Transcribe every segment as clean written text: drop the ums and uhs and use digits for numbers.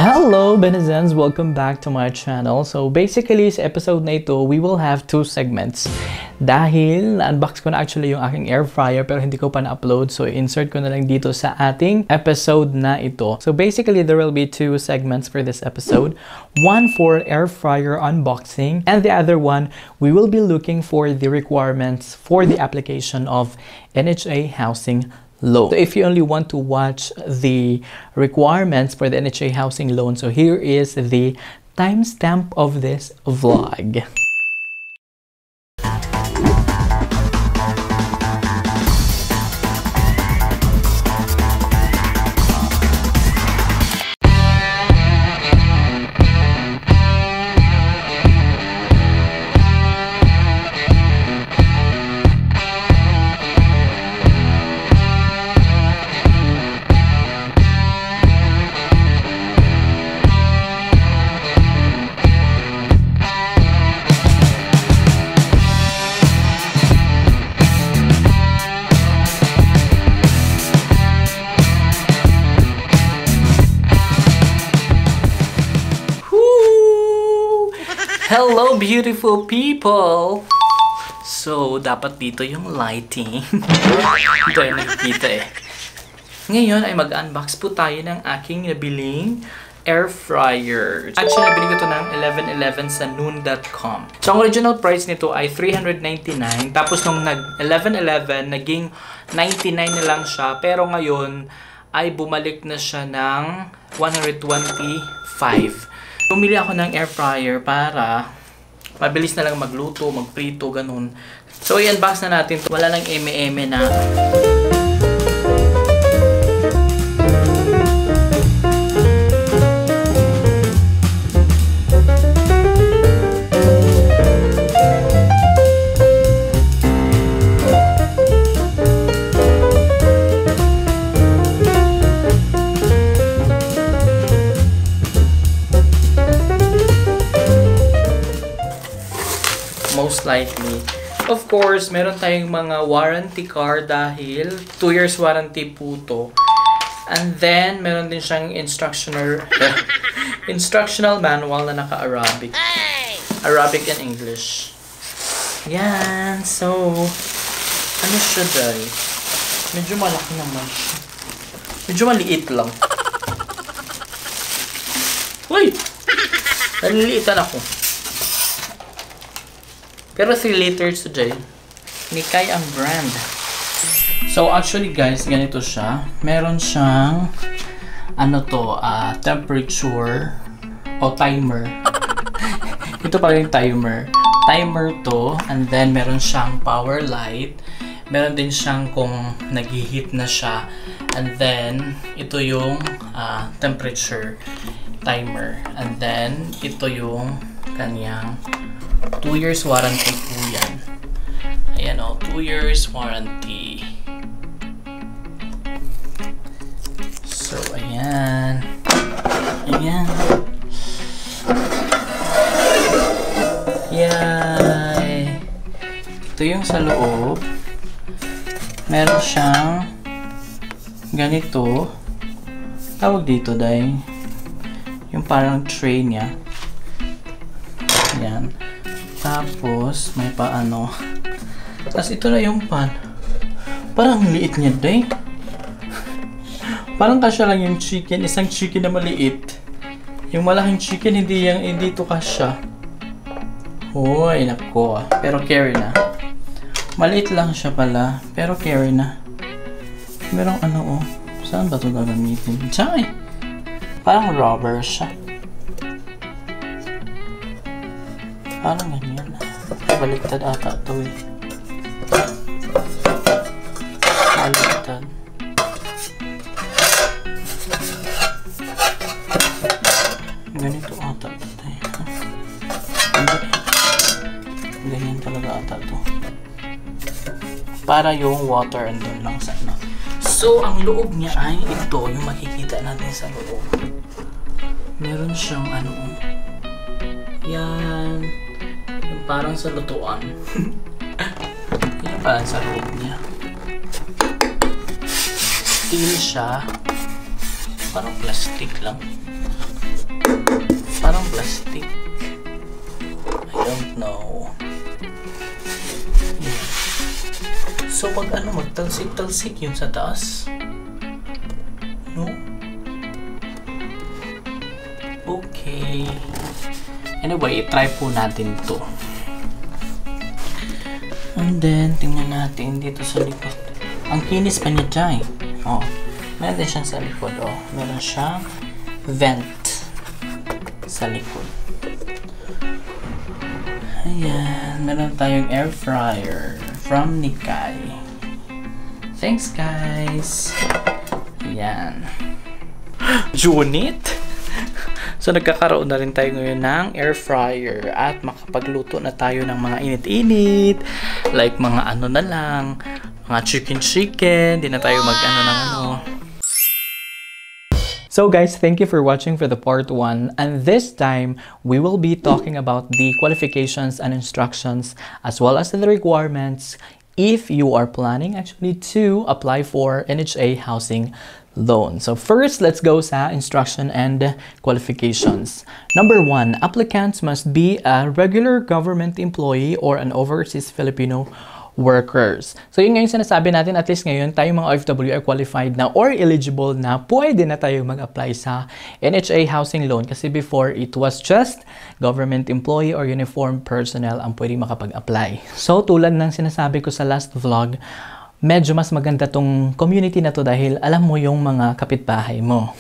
Hello Benizens! Welcome back to my channel. So basically sa episode na ito, we will have two segments. Dahil na-unbox ko na actually yung aking air fryer pero hindi ko pa na-upload, so insert ko na lang dito sa ating episode na ito. So basically there will be two segments for this episode. One for air fryer unboxing and the other one we will be looking for the requirements for the application of NHA housing loan. So if you only want to watch the requirements for the NHA housing loan, so here is the timestamp of this vlog. Hello beautiful people! So, dapat dito yung lighting. Ito yung nakikita eh. Ngayon ay mag-unbox po tayo ng aking nabiling air fryer. Actually, nabili ko ito ng 11.11 sa noon.com. So, ang original price nito ay $399. Tapos nung nag-11.11, naging $99 na lang siya. Pero ngayon ay bumalik na siya ng $125. Bumili ako ng air fryer para mabilis na lang magluto, magprito, ganun. So, i-unbox na natin. Wala nang eme-eme na. Most likely. Of course, meron tayong mga warranty card dahil 2 years warranty po to. And then, meron din siyang instructional manual na naka-Arabic. Arabic and English. Yan. So, ano siya dahil? Medyo malaki naman siya. Medyo maliit lang. Uy! Naliliitan ako. Pero 3 liters today. Nikay ang brand. So actually guys, ganito siya. Meron siyang temperature o timer. Ito pala yung timer. Timer to, and then meron siyang power light. Meron din siyang kung nag-heat na siya. And then ito yung temperature timer. And then ito yung kanyang 2 years warranty po yan. Ayan o, 2 years warranty. So, ayan. Ayan. Yay! Ito yung sa loob. Meron siyang ganito. Tawag dito, day. Yung parang tray niya. Ayan. Tapos, may paano. Tapos, ito na yung pan. Parang liit niya, day. Parang kasya lang yung chicken. Isang chicken na maliit. Yung malaking chicken, hindi ito kasya. Hoy, nako. Pero carry na. Maliit lang siya pala. Pero carry na. Merong Saan ba ito gagamitin? Tsaka parang rubber siya. Parang ganyan. Baliktad ata ito eh. Baliktad. Ganito ata ito eh. Ganyan talaga ata ito. Para yung water andun lang sa ano. So, ang loob niya ay ito. Yung makikita natin sa loob. Meron siyang yan. Parang sa lutuan. Yan parang sa loob niya. Steel siya. Parang plastic lang. stick. I don't know. Yeah. So pag ano, magtalsik-talsik yun sa taas. No? Okay. Anyway, try po natin to. And then, tingnan natin dito sa likod. Ang kinis pa niya dyan. Oh, meron din siyang sa likod. Oh, meron siyang vent sa likod. Ayan, meron tayong air fryer from Nikai. Thanks, guys. Ayan. Unit? So, nagkakaroon na rin tayo ngayon ng air fryer at makapagluto na tayo ng mga init-init. Like, mga ano na lang. Mga chicken. Di na tayo mag-ano ng ano. So guys, thank you for watching for the part 1. And this time, we will be talking about the qualifications and instructions as well as the requirements if you are planning actually to apply for NHA housing loan. So first, let's go sa instruction and qualifications. Number 1, applicants must be a regular government employee or an overseas Filipino workers. So yun ngayon sinasabi natin, at least ngayon tayong mga OFW are qualified na or eligible na pwede na tayo mag-apply sa NHA housing loan, kasi before it was just government employee or uniformed personnel ang pwede makapag-apply. So tulad ng sinasabi ko sa last vlog, medyo mas maganda tong community na to dahil alam mo yung mga kapitbahay mo.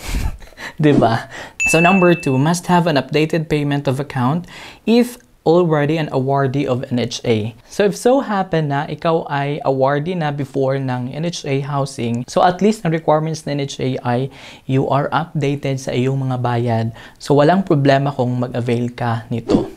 Diba? So number 2, must have an updated payment of account if already an awardee of NHA. So if so happen na ikaw ay awardee na before ng NHA housing, so at least ang requirements ng NHA ay you are updated sa iyong mga bayad. So walang problema kung mag-avail ka nito.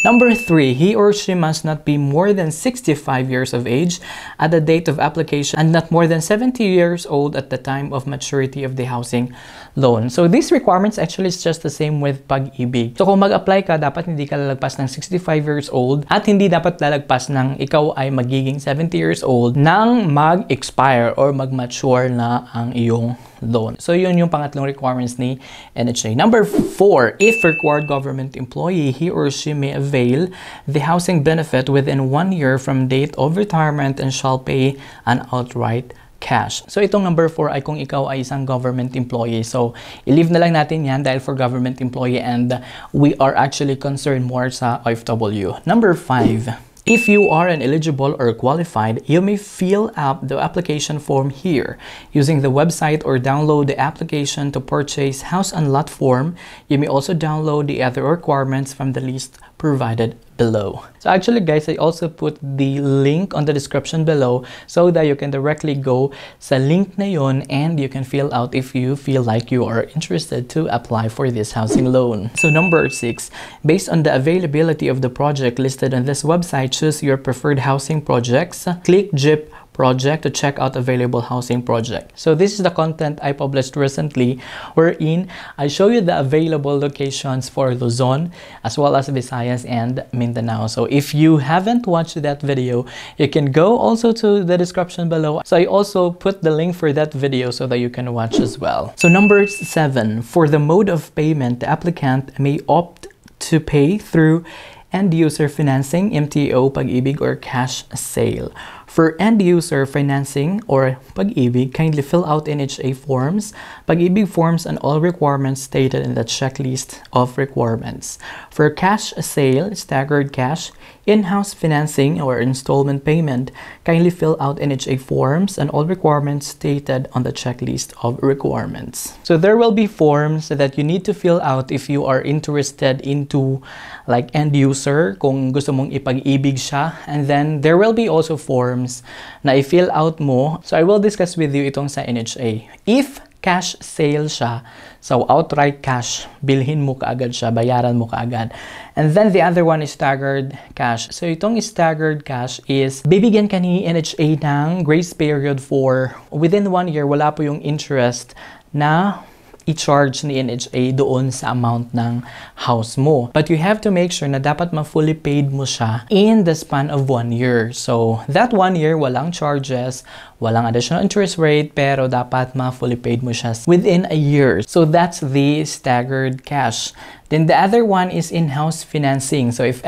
Number 3, he or she must not be more than 65 years of age at the date of application and not more than 70 years old at the time of maturity of the housing loan. So these requirements actually is just the same with pag-ibig. So kung mag-apply ka, dapat hindi ka lalagpas ng 65 years old at hindi dapat lalagpas ng ikaw ay magiging 70 years old nang mag-expire or mag-mature na ang iyong loan. So yun yung pangatlong requirements ni NHA. Number 4, if required government employee, he or she may avail the housing benefit within 1 year from date of retirement and shall pay an outright cash. So itong number 4 ay kung ikaw ay isang government employee. So i-leave na lang natin yan dahil for government employee and we are actually concerned more sa OFW. Number 5, if you are an eligible or qualified, you may fill out the application form here using the website or download the application to purchase house and lot form. You may also download the other requirements from the list provided below. So actually guys, I also put the link on the description below so that you can directly go sa link na yun and you can fill out if you feel like you are interested to apply for this housing loan. So number 6, based on the availability of the project listed on this website, choose your preferred housing projects. Click JIP project to check out available housing project. So this is the content I published recently wherein I show you the available locations for Luzon as well as Visayas and Mindanao. So if you haven't watched that video, you can go also to the description below. So I also put the link for that video so that you can watch as well. So number 7, for the mode of payment, the applicant may opt to pay through end-user financing, MTO, pag-ibig, or cash sale. For end-user financing or pag-ibig, kindly fill out NHA forms, pag-ibig forms, and all requirements stated in the checklist of requirements. For cash sale, staggered cash, in-house financing, or installment payment, kindly fill out NHA forms and all requirements stated on the checklist of requirements. So there will be forms that you need to fill out if you are interested into like end-user, kung gusto mong ipag-ibig siya. And then there will be also forms na i-fill out mo. So I will discuss with you itong sa NHA. If cash sale siya, so outright cash, bilhin mo kaagad siya, bayaran mo kaagad. And then the other one is staggered cash. So itong staggered cash is bibigyan ka ni NHA ng grace period for within 1 year, wala po yung interest na i-charge ni NHA doon sa amount ng house mo. But you have to make sure na dapat ma-fully paid mo siya in the span of 1 year. So, that 1 year, walang charges, walang additional interest rate, pero dapat ma-fully paid mo siya within a year. So, that's the staggered cash. Then the other one is in-house financing. So if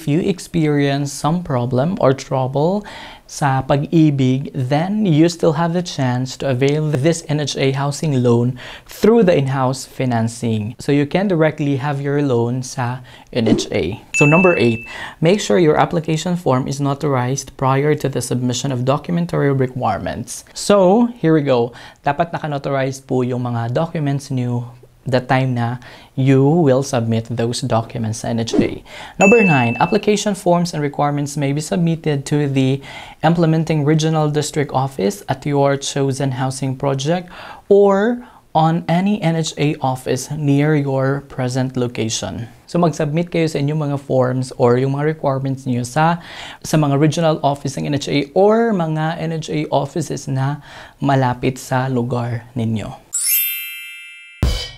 you experience some problem or trouble sa pag-ibig, then you still have the chance to avail this NHA housing loan through the in-house financing. So you can directly have your loan sa NHA. So number 8, make sure your application form is notarized prior to the submission of documentary requirements. So here we go. Dapat naka-notarized po yung mga documents niyo the time na you will submit those documents sa NHA. Number 9, application forms and requirements may be submitted to the implementing regional district office at your chosen housing project or on any NHA office near your present location. So mag-submit kayo sa inyong mga forms or yung mga requirements niyo sa mga regional office ng NHA or mga NHA offices na malapit sa lugar ninyo.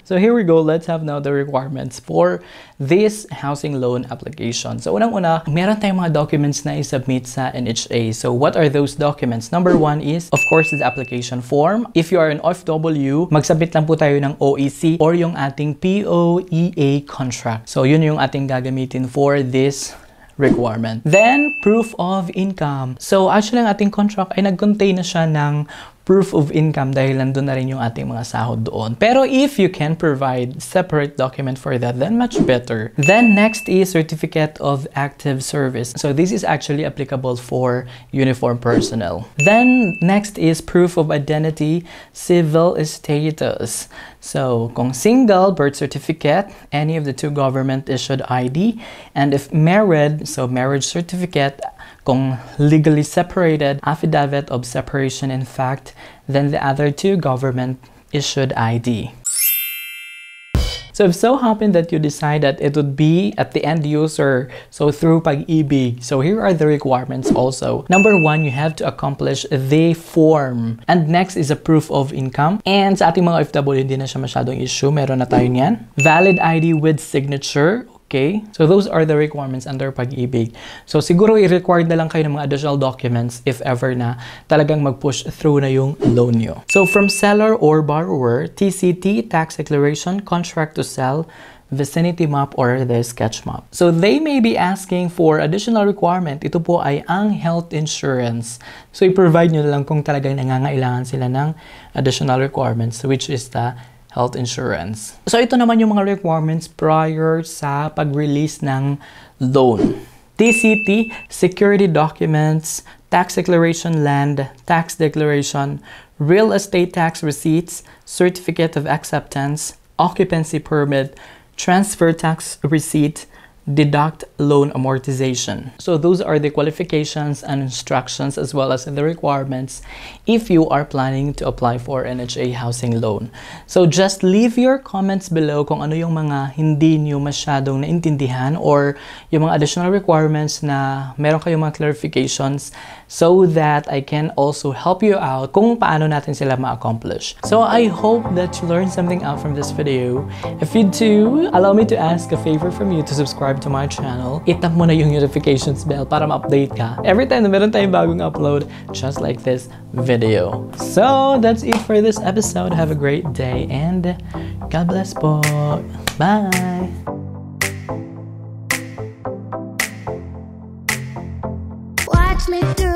So here we go, let's have now the requirements for this housing loan application. So unang-una, meron tayong mga documents na i-submit sa NHA. So what are those documents? Number 1 is, of course, the application form. If you are an OFW, mag-submit lang po tayo ng OEC or yung ating POEA contract. So yun yung ating gagamitin for this requirement. Then, proof of income. So actually, ang ating contract ay nag-contain na siya ng proof of income dahil nandun na rin yung ating mga sahod doon. Pero if you can provide separate document for that, then much better. Then next is certificate of active service. So this is actually applicable for uniformed personnel. Then next is proof of identity, civil status. So kung single, birth certificate, any of the 2 government issued ID, and if married, so marriage certificate. Kung legally separated, affidavit of separation in fact, then the other 2 government-issued ID. So if so happened that you decide that it would be at the end user, so through pag-ibig, so here are the requirements also. Number 1, you have to accomplish the form. And next is a proof of income. And sa ating mga OFW, hindi na siya masyadong issue. Meron na tayo niyan. Valid ID with signature. Okay? So those are the requirements under pag-ibig. So siguro i-required na lang kayo ng mga additional documents if ever na talagang mag-push through na yung loan nyo. So from seller or borrower, TCT, tax declaration, contract to sell, vicinity map, or the sketch map. So they may be asking for additional requirement. Ito po ay ang health insurance. So i-provide nyo na lang kung talagang nangangailangan sila ng additional requirements, which is the health insurance. So ito naman yung mga requirements prior sa pag-release ng loan. TCT, security documents, tax declaration land, tax declaration, real estate tax receipts, certificate of acceptance, occupancy permit, transfer tax receipt, deduct loan amortization. So those are the qualifications and instructions as well as the requirements if you are planning to apply for NHA housing loan. So just leave your comments below kung ano yung mga hindi nyo masyadong naintindihan or yung mga additional requirements na meron kayong mga clarifications so that I can also help you out kung paano natin sila ma-accomplish. So I hope that you learned something out from this video. If you do, allow me to ask a favor from you to subscribe to my channel. I-tap mo na yung notifications bell para ma-update ka every time na meron tayong bagong upload just like this video. So that's it for this episode. Have a great day and God bless po. Bye! Watch me through